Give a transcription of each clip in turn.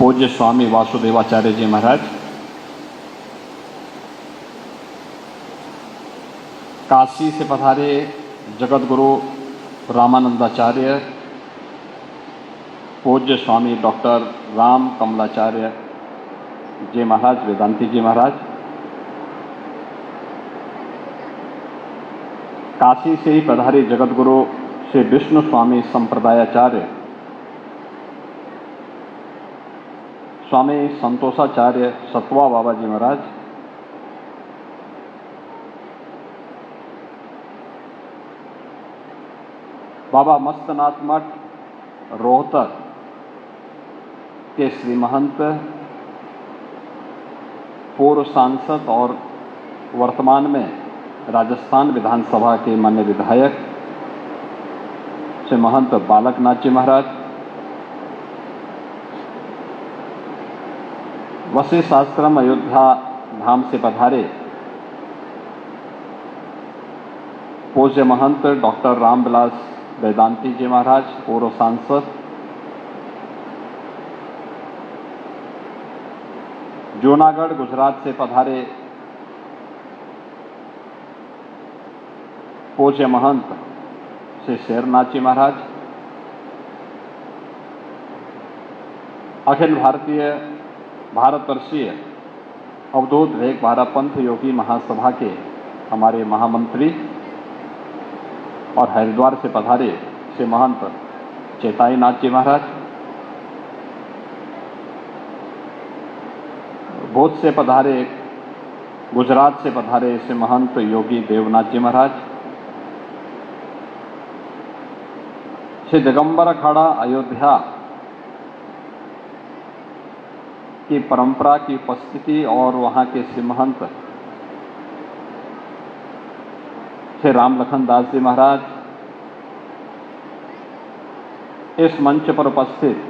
पूज्य स्वामी वासुदेवाचार्य जी महाराज, काशी से पधारे जगत गुरु रामानंदाचार्य, पूज्य स्वामी डॉक्टर राम कमलाचार्य जी महाराज, वेदांती जी महाराज, काशी से ही पधारे जगत गुरु श्री विष्णु स्वामी संप्रदायाचार्य, स्वामी संतोषाचार्य सतवा बाबा जी महाराज, बाबा मस्तनाथ मठ रोहतक के श्री महंत, पूर्व सांसद और वर्तमान में राजस्थान विधानसभा के माननीय विधायक श्री महंत बालकनाथ जी महाराज, वशिष्ठ आश्रम अयोध्या धाम से पधारे पूज्य महंत डॉक्टर रामविलास वेदांती जी महाराज, पूर्व सांसद, जूनागढ़ गुजरात से पधारे पूज्य महंत श्री शेरनाथ जी महाराज, अखिल भारतीय भारतवर्षीय अवधूत वेग पंथ योगी महासभा के हमारे महामंत्री और हरिद्वार से पधारे श्री महंत चेताईनाथ जी महाराज, बोध से पधारे गुजरात से पधारे श्री महंत योगी देवनाथ जी महाराज, श्री दिगंबर अखाड़ा अयोध्या की परंपरा की उपस्थिति और वहां के श्री महंत श्री राम लखन दास जी महाराज, इस मंच पर उपस्थित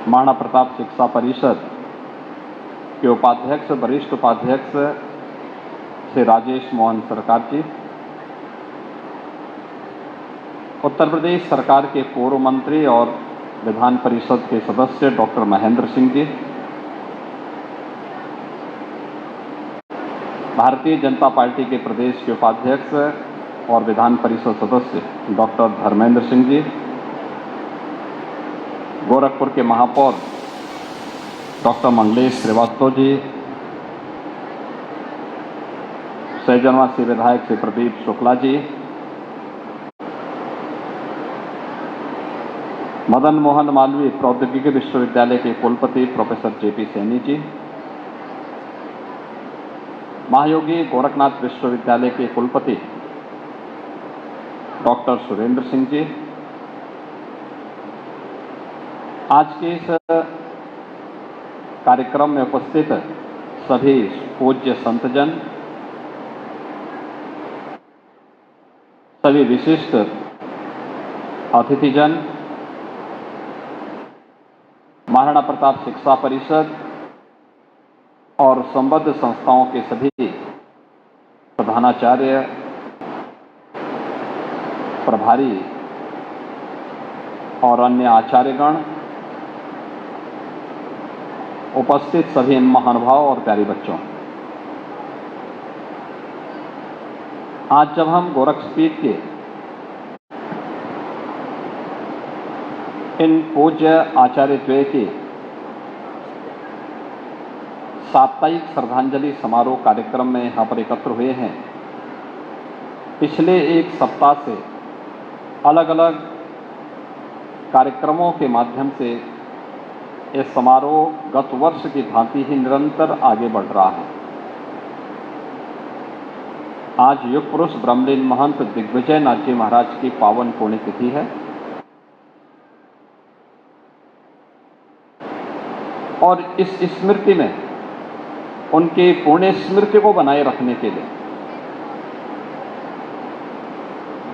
महाराणा प्रताप शिक्षा परिषद के उपाध्यक्ष, वरिष्ठ उपाध्यक्ष श्री राजेश मोहन सरकार जी, उत्तर प्रदेश सरकार के पूर्व मंत्री और विधान परिषद के सदस्य डॉक्टर महेंद्र सिंह जी, भारतीय जनता पार्टी के प्रदेश के उपाध्यक्ष और विधान परिषद सदस्य डॉक्टर धर्मेंद्र सिंह जी, गोरखपुर के महापौर डॉक्टर मंगलेश श्रीवास्तव जी, सैजनवासी विधायक श्री प्रदीप शुक्ला जी, मदन मोहन मालवीय प्रौद्योगिकी विश्वविद्यालय के कुलपति प्रोफेसर जेपी सैनी जी, महायोगी गोरखनाथ विश्वविद्यालय के कुलपति डॉक्टर सुरेंद्र सिंह जी, आज के इस कार्यक्रम में उपस्थित सभी पूज्य संतजन, सभी विशिष्ट अतिथिजन, महाराणा प्रताप शिक्षा परिषद और संबद्ध संस्थाओं के सभी प्रधानाचार्य, प्रभारी और अन्य आचार्यगण, उपस्थित सभी महानुभाव और प्यारे बच्चों, आज जब हम गोरक्षपीठ के इन पूज्य आचार्य द्वय के साप्ताहिक श्रद्धांजलि समारोह कार्यक्रम में यहाँ पर एकत्र हुए हैं, पिछले एक सप्ताह से अलग अलग कार्यक्रमों के माध्यम से यह समारोह गत वर्ष की भांति ही निरंतर आगे बढ़ रहा है। आज युग पुरुष ब्रह्मलीन महंत दिग्विजय नाथ जी महाराज की पावन पुण्यतिथि है और इस स्मृति में उनके पुण्य स्मृति को बनाए रखने के लिए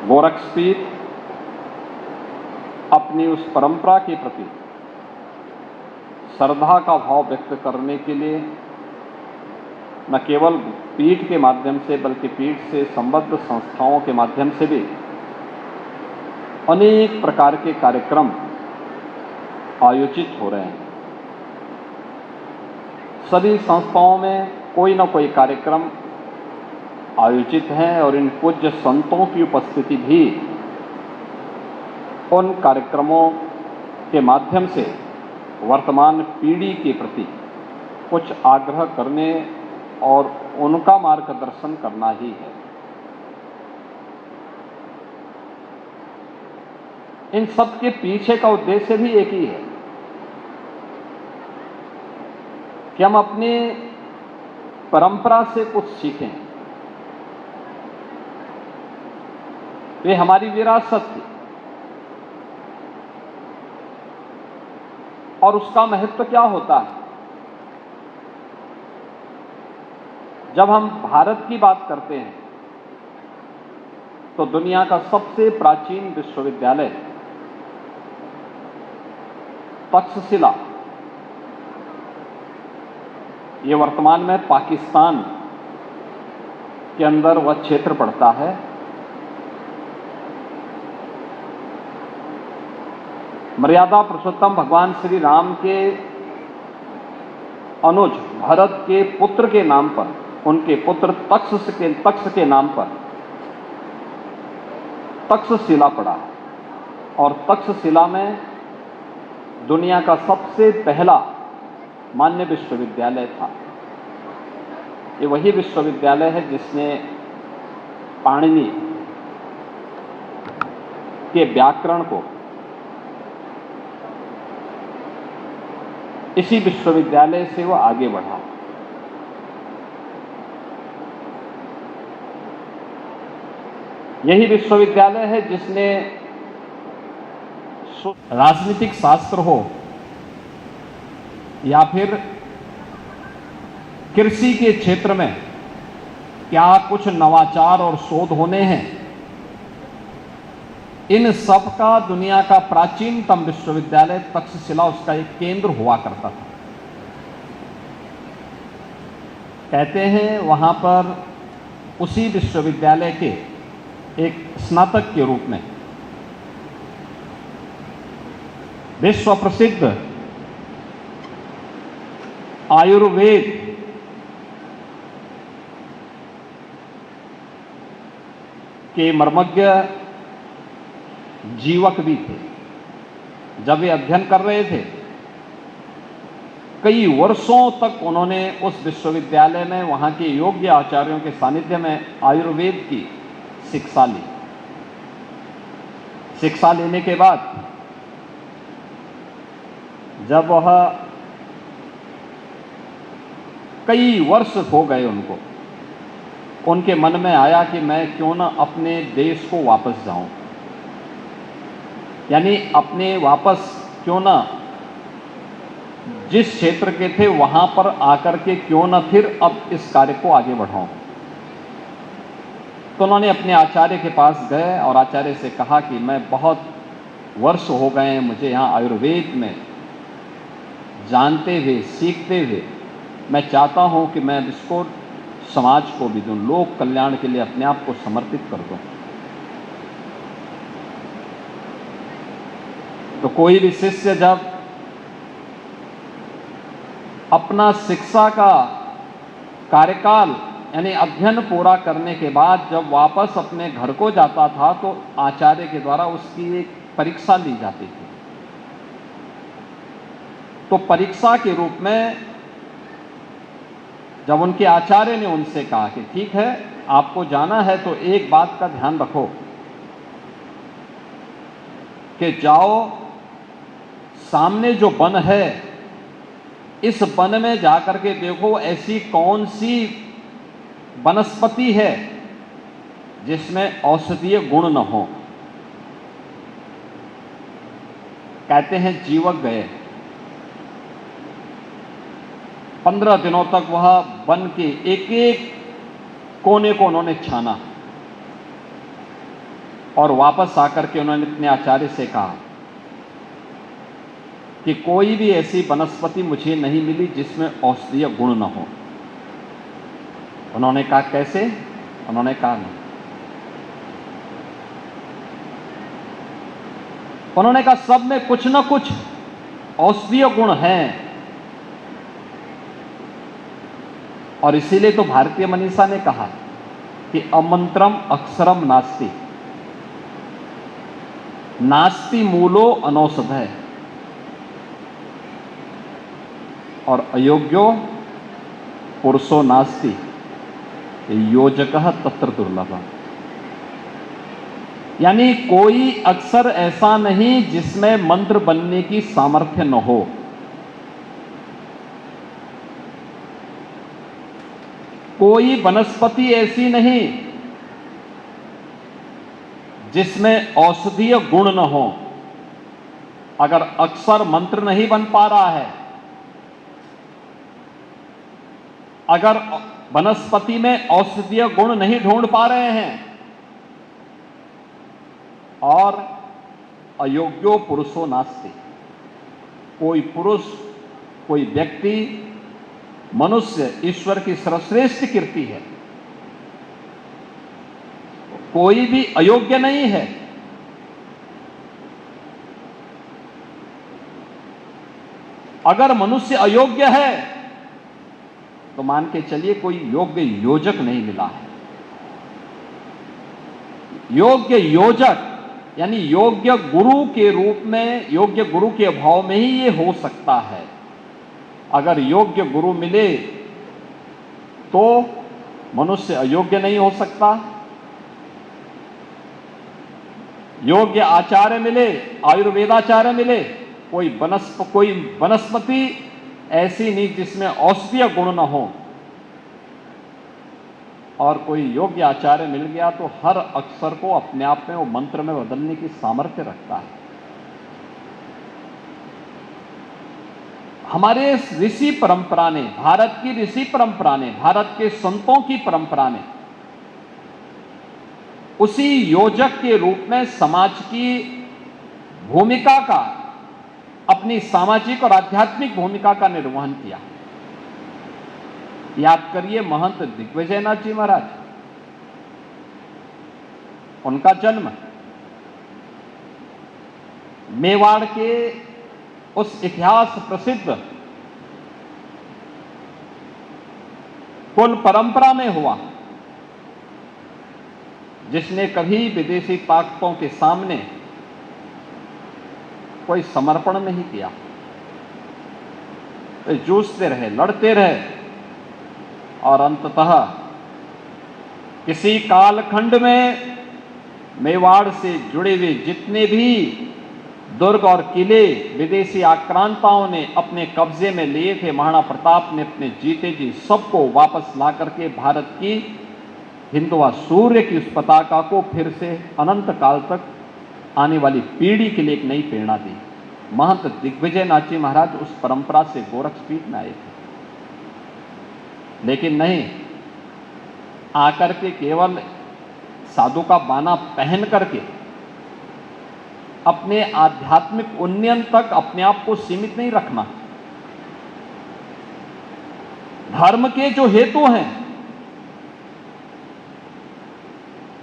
गोरक्षपीठ अपनी उस परंपरा के प्रति श्रद्धा का भाव व्यक्त करने के लिए न केवल पीठ के माध्यम से बल्कि पीठ से संबद्ध संस्थाओं के माध्यम से भी अनेक प्रकार के कार्यक्रम आयोजित हो रहे हैं। सभी संस्थाओं में कोई न कोई कार्यक्रम आयोजित हैं और इन पूज्य संतों की उपस्थिति भी उन कार्यक्रमों के माध्यम से वर्तमान पीढ़ी के प्रति कुछ आग्रह करने और उनका मार्गदर्शन करना ही है। इन सब के पीछे का उद्देश्य भी एक ही है कि हम अपनी परंपरा से कुछ सीखें। ये हमारी विरासत थी और उसका महत्व क्या होता है। जब हम भारत की बात करते हैं तो दुनिया का सबसे प्राचीन विश्वविद्यालय तक्षशिला, ये वर्तमान में पाकिस्तान के अंदर वह क्षेत्र पड़ता है। मर्यादा पुरुषोत्तम भगवान श्री राम के अनुज भरत के पुत्र के नाम पर, उनके पुत्र तक्ष के नाम पर तक्षशिला पड़ा और तक्षशिला में दुनिया का सबसे पहला मान्य विश्वविद्यालय था। ये वही विश्वविद्यालय है जिसने पाणिनि के व्याकरण को इसी विश्वविद्यालय से वो आगे बढ़ा। यही विश्वविद्यालय है जिसने राजनीतिक शास्त्र हो या फिर कृषि के क्षेत्र में क्या कुछ नवाचार और शोध होने हैं, इन सब का दुनिया का प्राचीनतम विश्वविद्यालय तक्षशिला उसका एक केंद्र हुआ करता था। कहते हैं वहां पर उसी विश्वविद्यालय के एक स्नातक के रूप में विश्व प्रसिद्ध आयुर्वेद के मर्मज्ञ जीवक भी थे। जब वे अध्ययन कर रहे थे, कई वर्षों तक उन्होंने उस विश्वविद्यालय में वहां के योग्य आचार्यों के सानिध्य में आयुर्वेद की शिक्षा ली। शिक्षा लेने के बाद जब वह कई वर्ष हो गए उनको, उनके मन में आया कि मैं क्यों ना अपने देश को वापस जाऊं, यानी अपने वापस क्यों ना जिस क्षेत्र के थे वहां पर आकर के क्यों ना फिर अब इस कार्य को आगे बढ़ाऊं। तो उन्होंने अपने आचार्य के पास गए और आचार्य से कहा कि मैं बहुत वर्ष हो गए हैं मुझे यहाँ आयुर्वेद में जानते हुए, सीखते हुए, मैं चाहता हूँ कि मैं इसको समाज को भी दूं, लोक कल्याण के लिए अपने आप को समर्पित कर दूं। तो कोई भी शिष्य जब अपना शिक्षा का कार्यकाल यानी अध्ययन पूरा करने के बाद जब वापस अपने घर को जाता था तो आचार्य के द्वारा उसकी एक परीक्षा ली जाती थी। तो परीक्षा के रूप में जब उनके आचार्य ने उनसे कहा कि ठीक है आपको जाना है तो एक बात का ध्यान रखो कि जाओ सामने जो वन है इस वन में जाकर के देखो ऐसी कौन सी वनस्पति है जिसमें औषधीय गुण न हो। कहते हैं जीवक गए, 15 दिनों तक वह वन के एक एक कोने को उन्होंने छाना और वापस आकर के उन्होंने अपने आचार्य से कहा कि कोई भी ऐसी वनस्पति मुझे नहीं मिली जिसमें औषधीय गुण न हो। उन्होंने कहा कैसे? उन्होंने कहा नहीं। उन्होंने कहा सब में कुछ न कुछ औषधीय गुण हैं, और इसीलिए तो भारतीय मनीषा ने कहा कि अमंत्रम अक्षरम नास्ति, नास्ति मूलो अनौषधय, और अयोग्यो पुरुषो नास्ति योजकः तत्र दुर्लभः। यानी कोई अक्षर ऐसा नहीं जिसमें मंत्र बनने की सामर्थ्य न हो। कोई वनस्पति ऐसी नहीं जिसमें औषधीय गुण न हो। अगर अक्षर मंत्र नहीं बन पा रहा है, अगर वनस्पति में औषधीय गुण नहीं ढूंढ पा रहे हैं, और अयोग्यो पुरुषो नास्ति, कोई पुरुष, कोई व्यक्ति, मनुष्य ईश्वर की सर्वश्रेष्ठ कीर्ति है, कोई भी अयोग्य नहीं है। अगर मनुष्य अयोग्य है तो मान के चलिए कोई योग्य योजक नहीं मिला है। योग्य योजक यानी योग्य गुरु के रूप में, योग्य गुरु के अभाव में ही ये हो सकता है। अगर योग्य गुरु मिले तो मनुष्य अयोग्य नहीं हो सकता। योग्य आचार्य मिले, आयुर्वेदाचार्य मिले, कोई वनस्पति ऐसी नहीं जिसमें औषधीय गुण न हो, और कोई योग्य आचार्य मिल गया तो हर अक्षर को अपने आप में वो मंत्र में बदलने की सामर्थ्य रखता है। हमारे ऋषि परंपरा ने, भारत की ऋषि परंपरा ने, भारत के संतों की परंपरा ने उसी योजक के रूप में समाज की भूमिका का, अपनी सामाजिक और आध्यात्मिक भूमिका का निर्वहन किया। याद करिए महंत दिग्विजयनाथ जी महाराज, उनका जन्म मेवाड़ के उस इतिहास प्रसिद्ध कुल परंपरा में हुआ जिसने कभी विदेशी ताकतों के सामने कोई समर्पण नहीं किया, जूझते रहे, लड़ते रहे, और अंततः किसी कालखंड में मेवाड़ से जुड़े हुए जितने भी दुर्ग और किले विदेशी आक्रांताओं ने अपने कब्जे में लिए थे, महाराणा प्रताप ने अपने जीते जी सबको वापस ला करके भारत की हिंदुआ सूर्य की उस पताका को फिर से अनंत काल तक आने वाली पीढ़ी के लिए एक नई प्रेरणा दी। महंत दिग्विजयनाथ जी महाराज उस परंपरा से गोरखपीठ में आए थे, लेकिन नहीं आकर के केवल साधु का बाना पहन करके अपने आध्यात्मिक उन्नयन तक अपने आप को सीमित नहीं रखना। धर्म के जो हेतु हैं,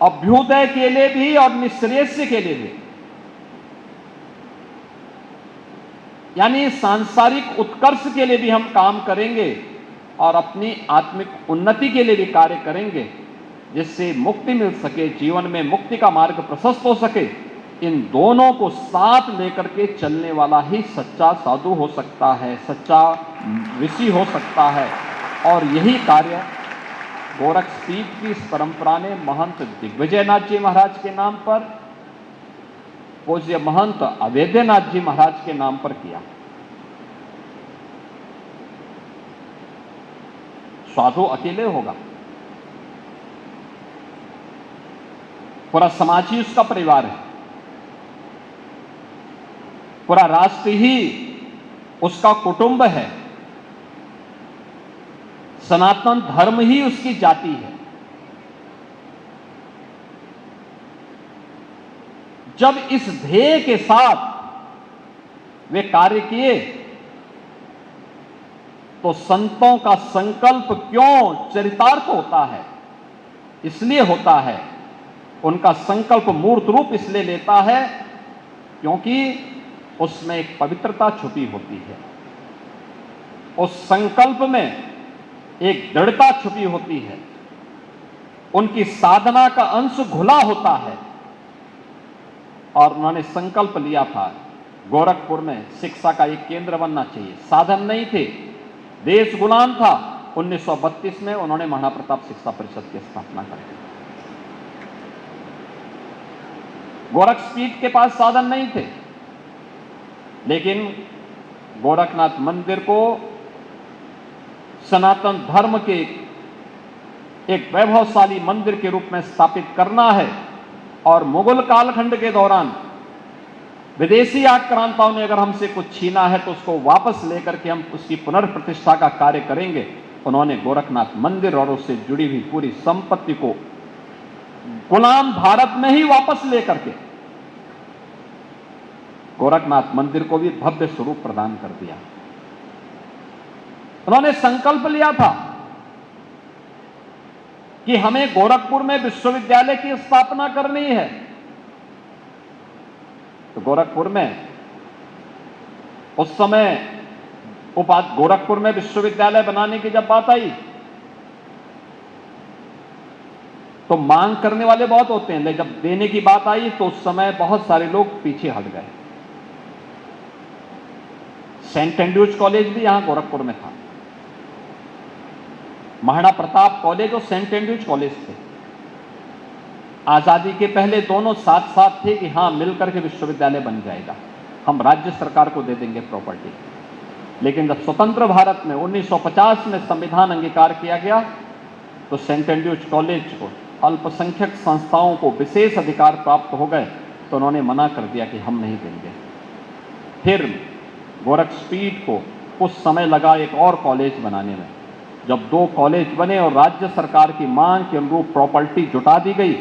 अभ्युदय के लिए भी और निश्रेयस के लिए भी, यानी सांसारिक उत्कर्ष के लिए भी हम काम करेंगे और अपनी आत्मिक उन्नति के लिए भी कार्य करेंगे, जिससे मुक्ति मिल सके, जीवन में मुक्ति का मार्ग प्रशस्त हो सके। इन दोनों को साथ लेकर के चलने वाला ही सच्चा साधु हो सकता है, सच्चा ऋषि हो सकता है। और यही कार्य गोरखपीठ की इस परंपरा ने महंत दिग्विजयनाथ जी महाराज के नाम पर, पूज्य महंत अवेद्यनाथ जी महाराज के नाम पर किया। साधु अकेले होगा, पूरा समाज ही उसका परिवार है, पूरा राष्ट्र ही उसका कुटुंब है, सनातन धर्म ही उसकी जाति है। जब इस ध्येय के साथ वे कार्य किए तो संतों का संकल्प क्यों चरितार्थ होता है? इसलिए होता है, उनका संकल्प मूर्त रूप इसलिए लेता है क्योंकि उसमें एक पवित्रता छुपी होती है। उस संकल्प में एक दृढ़ता छुपी होती है, उनकी साधना का अंश घुला होता है। और उन्होंने संकल्प लिया था गोरखपुर में शिक्षा का एक केंद्र बनना चाहिए। साधन नहीं थे, देश गुलाम था। 1932 में उन्होंने महाराणा प्रताप शिक्षा परिषद की स्थापना कर दी। गोरखपीठ के पास साधन नहीं थे, लेकिन गोरखनाथ मंदिर को सनातन धर्म के एक वैभवशाली मंदिर के रूप में स्थापित करना है। और मुगल कालखंड के दौरान विदेशी आक्रांताओं ने अगर हमसे कुछ छीना है तो उसको वापस लेकर के हम उसकी पुनर्प्रतिष्ठा का कार्य करेंगे। उन्होंने गोरखनाथ मंदिर और उससे जुड़ी हुई पूरी संपत्ति को गुलाम भारत में ही वापस लेकर के गोरखनाथ मंदिर को भी भव्य स्वरूप प्रदान कर दिया। उन्होंने संकल्प लिया था कि हमें गोरखपुर में विश्वविद्यालय की स्थापना करनी है। तो गोरखपुर में उस समय गोरखपुर में विश्वविद्यालय बनाने की जब बात आई तो मांग करने वाले बहुत होते हैं, लेकिन जब देने की बात आई तो उस समय बहुत सारे लोग पीछे हट गए। सेंट एंड्रूज कॉलेज भी यहां गोरखपुर में था, महाराणा प्रताप कॉलेज और सेंट एंड्रूज कॉलेज थे। आजादी के पहले दोनों साथ साथ थे कि हां मिलकर के विश्वविद्यालय बन जाएगा, हम राज्य सरकार को दे देंगे प्रॉपर्टी। लेकिन जब स्वतंत्र भारत में 1950 में संविधान अंगीकार किया गया तो सेंट एंड्रूज कॉलेज को अल्पसंख्यक संस्थाओं को विशेष अधिकार प्राप्त हो गए, तो उन्होंने मना कर दिया कि हम नहीं देंगे। फिर गोरखपीठ को कुछ समय लगा एक और कॉलेज बनाने में। जब 2 कॉलेज बने और राज्य सरकार की मांग के अनुरूप प्रॉपर्टी जुटा दी गई,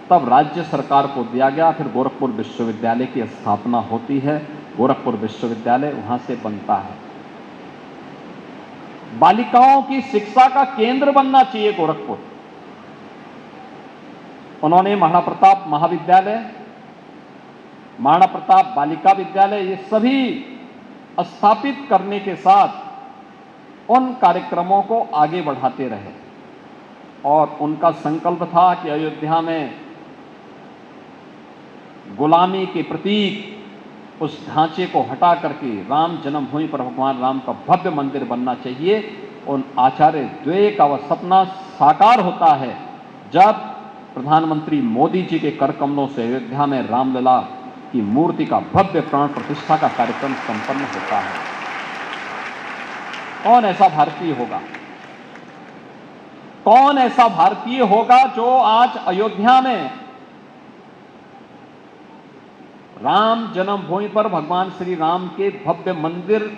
तब राज्य सरकार को दिया गया। फिर गोरखपुर विश्वविद्यालय की स्थापना होती है, गोरखपुर विश्वविद्यालय वहां से बनता है। बालिकाओं की शिक्षा का केंद्र बनना चाहिए गोरखपुर। उन्होंने महाराणा प्रताप महाविद्यालय, महाराणा प्रताप बालिका विद्यालय, ये सभी स्थापित करने के साथ उन कार्यक्रमों को आगे बढ़ाते रहे। और उनका संकल्प था कि अयोध्या में गुलामी के प्रतीक उस ढांचे को हटा करके राम जन्मभूमि पर भगवान राम का भव्य मंदिर बनना चाहिए। उन आचार्य द्वय का वह सपना साकार होता है जब प्रधानमंत्री मोदी जी के कर कमलों से अयोध्या में रामलला की मूर्ति का भव्य प्राण प्रतिष्ठा का कार्यक्रम संपन्न होता है। कौन ऐसा भारतीय होगा, कौन ऐसा भारतीय होगा जो आज अयोध्या में राम जन्मभूमि पर भगवान श्री राम के भव्य मंदिर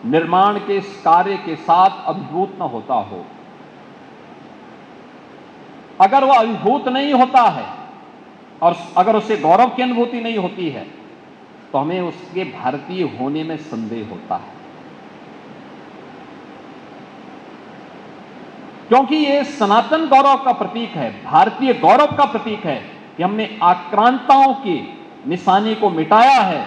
निर्माण के इस कार्य के साथ अभिभूत न होता हो। अगर वह अभिभूत नहीं होता है और अगर उसे गौरव की अनुभूति नहीं होती है तो हमें उसके भारतीय होने में संदेह होता है। क्योंकि ये सनातन गौरव का प्रतीक है, भारतीय गौरव का प्रतीक है कि हमने आक्रांताओं की निशानी को मिटाया है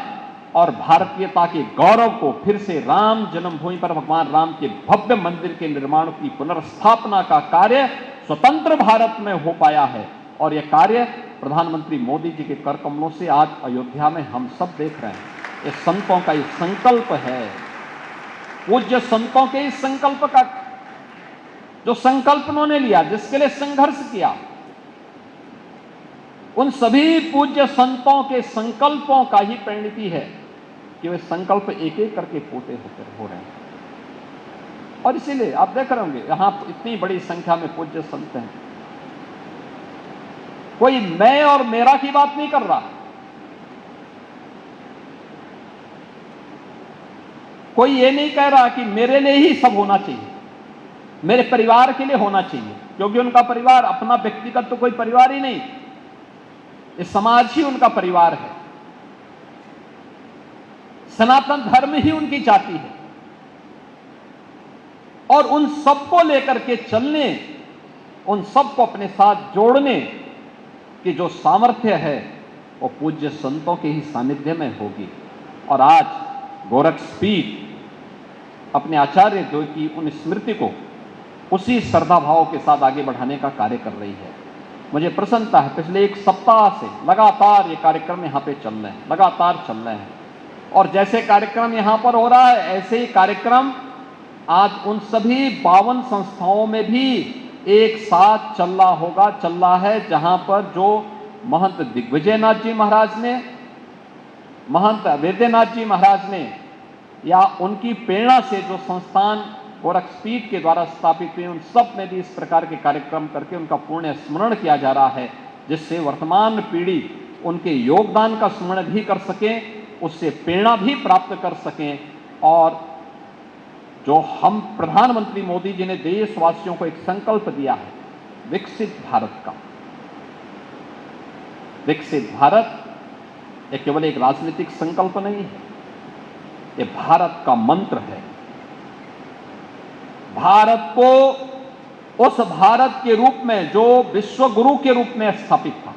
और भारतीयता के गौरव को फिर से राम जन्मभूमि पर भगवान राम के भव्य मंदिर के निर्माण की पुनर्स्थापना का कार्य स्वतंत्र भारत में हो पाया है। और यह कार्य प्रधानमंत्री मोदी जी के कर कमलों से आज अयोध्या में हम सब देख रहे हैं। ये संतों का ये संकल्प है, पूज्य संतों के इस संकल्प का जो संकल्प उन्होंने लिया, जिसके लिए संघर्ष किया, उन सभी पूज्य संतों के संकल्पों का ही परिणति है कि वे संकल्प एक एक करके पूरे हो रहे हैं। और इसीलिए आप देख रहे होंगे यहां इतनी बड़ी संख्या में पूज्य संत हैं। कोई मैं और मेरा की बात नहीं कर रहा, कोई ये नहीं कह रहा कि मेरे लिए ही सब होना चाहिए, मेरे परिवार के लिए होना चाहिए, क्योंकि उनका परिवार अपना व्यक्तिगत तो कोई परिवार ही नहीं, ये समाज ही उनका परिवार है, सनातन धर्म ही उनकी जाति है। और उन सबको लेकर के चलने, उन सबको अपने साथ जोड़ने की जो सामर्थ्य है वो पूज्य संतों के ही सानिध्य में होगी। और आज गोरखपीठ अपने आचार्य द्वय की उन स्मृति को उसी श्रद्धा भाव के साथ आगे बढ़ाने का कार्य कर रही है। मुझे प्रसन्नता है, पिछले एक सप्ताह से लगातार ये कार्यक्रम यहाँ पे चल रहे हैं, लगातार चल रहे हैं। और जैसे कार्यक्रम यहाँ पर हो रहा है, ऐसे ही कार्यक्रम आज उन सभी 52 संस्थाओं में भी एक साथ चल रहा है, जहाँ पर जो महंत दिग्विजयनाथ जी महाराज ने, महंत वैद्यनाथ जी महाराज ने, या उनकी प्रेरणा से जो संस्थान गोरखपीठ के द्वारा स्थापित हुए, उन सब में भी इस प्रकार के कार्यक्रम करके उनका पुण्य स्मरण किया जा रहा है, जिससे वर्तमान पीढ़ी उनके योगदान का स्मरण भी कर सके, उससे प्रेरणा भी प्राप्त कर सकें। और जो हम प्रधानमंत्री मोदी जी ने देशवासियों को एक संकल्प दिया है विकसित भारत का, विकसित भारत ये केवल एक राजनीतिक संकल्प नहीं है, ये भारत का मंत्र है। भारत को उस भारत के रूप में जो विश्व गुरु के रूप में स्थापित था,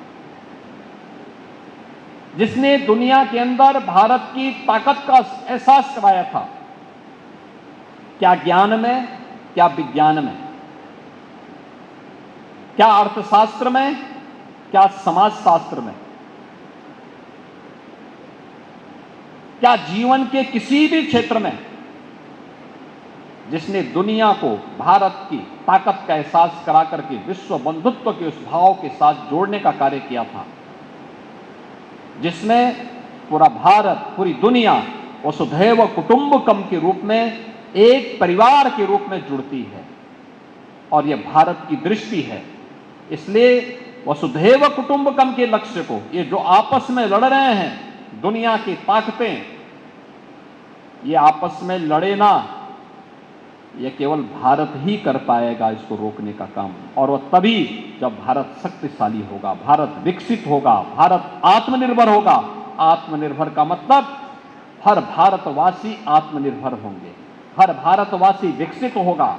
जिसने दुनिया के अंदर भारत की ताकत का एहसास कराया था, क्या ज्ञान में, क्या विज्ञान में, क्या अर्थशास्त्र में, क्या समाजशास्त्र में, क्या जीवन के किसी भी क्षेत्र में, जिसने दुनिया को भारत की ताकत का एहसास करा करके विश्व बंधुत्व के उस भाव के साथ जोड़ने का कार्य किया था, जिसमें पूरा भारत, पूरी दुनिया वसुधैव कुटुंबकम के रूप में एक परिवार के रूप में जुड़ती है। और यह भारत की दृष्टि है। इसलिए वसुधैव कुटुंबकम के लक्ष्य को, ये जो आपस में लड़ रहे हैं दुनिया की ताकतें, ये आपस में लड़े ना, ये केवल भारत ही कर पाएगा इसको रोकने का काम। और वह तभी जब भारत शक्तिशाली होगा, भारत विकसित होगा, भारत आत्मनिर्भर होगा। आत्मनिर्भर का मतलब हर भारतवासी आत्मनिर्भर होंगे, हर भारतवासी विकसित होगा,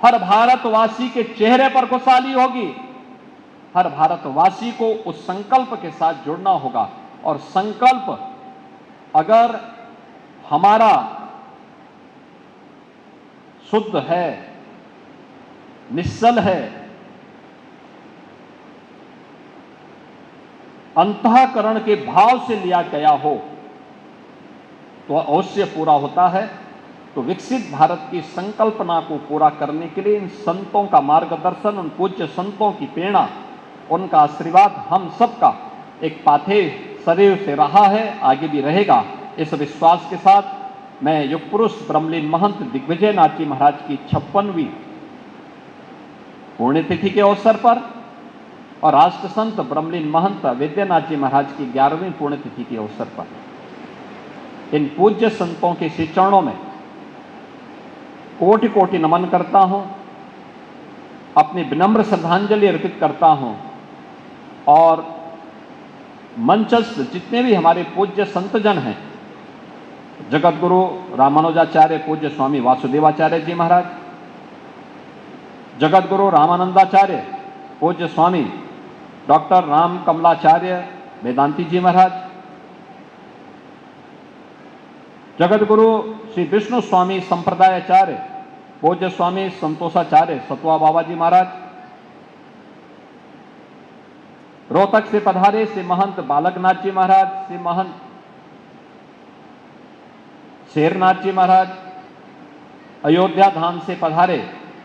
हर भारतवासी के चेहरे पर खुशहाली होगी, हर भारतवासी को उस संकल्प के साथ जुड़ना होगा। और संकल्प अगर हमारा शुद्ध है, निश्चल है, अंतःकरण के भाव से लिया गया हो, तो अवश्य पूरा होता है। तो विकसित भारत की संकल्पना को पूरा करने के लिए इन संतों का मार्गदर्शन, उन पूज्य संतों की प्रेरणा, उनका आशीर्वाद हम सबका एक पाथेय सदैव से रहा है, आगे भी रहेगा। इस विश्वास के साथ मैं युग पुरुष ब्रह्मलीन महंत दिग्विजयनाथ जी महाराज की 56वीं पुण्यतिथि के अवसर पर और राष्ट्र संत ब्रह्मलीन महंत वैद्यनाथ जी महाराज की 11वीं पुण्यतिथि के अवसर पर इन पूज्य संतों के श्री चरणों में कोटि कोटि नमन करता हूं, अपनी विनम्र श्रद्धांजलि अर्पित करता हूं। और मंचस्थ जितने भी हमारे पूज्य संतजन हैं, जगत गुरु रामानुजाचार्य पूज्य स्वामी वासुदेवाचार्य जी महाराज, जगत गुरु रामानंदाचार्य पूज्य स्वामी डॉक्टर राम कमलाचार्य वेदांती जी महाराज, जगत गुरु श्री विष्णु स्वामी संप्रदायाचार्य पूज्य स्वामी संतोषाचार्य सतवा बाबा जी महाराज, रोहतक से पधारे श्री महंत बालकनाथ जी महाराज, श्री महंत शेरनाथ जी महाराज, अयोध्या धाम से पधारे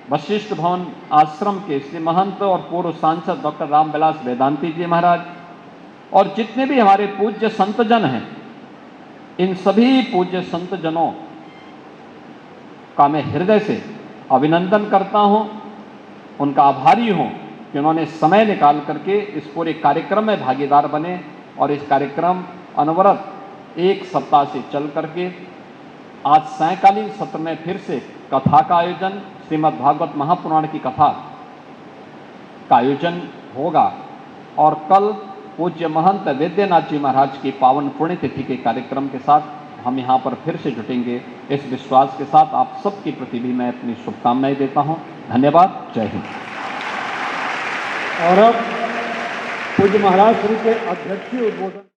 वशिष्ठ भवन आश्रम के श्री महंत और पूर्व सांसद डॉक्टर रामविलास वेदांती जी महाराज, और जितने भी हमारे पूज्य संतजन हैं, इन सभी पूज्य संतजनों का मैं हृदय से अभिनंदन करता हूं, उनका आभारी हूं कि उन्होंने समय निकाल करके इस पूरे कार्यक्रम में भागीदार बने। और इस कार्यक्रम अनवरत एक सप्ताह से चल करके आज सायंकालीन सत्र में फिर से कथा का आयोजन, श्रीमद् भागवत महापुराण की कथा का आयोजन होगा। और कल पूज्य महंत वैद्यनाथ जी महाराज की पावन पुण्यतिथि के कार्यक्रम के साथ हम यहाँ पर फिर से जुटेंगे। इस विश्वास के साथ आप सबके प्रति भी मैं अपनी शुभकामनाएं देता हूँ। धन्यवाद। जय हिंद। और अब पूज्य महाराज श्री के अध्यक्षीय उद्बोधन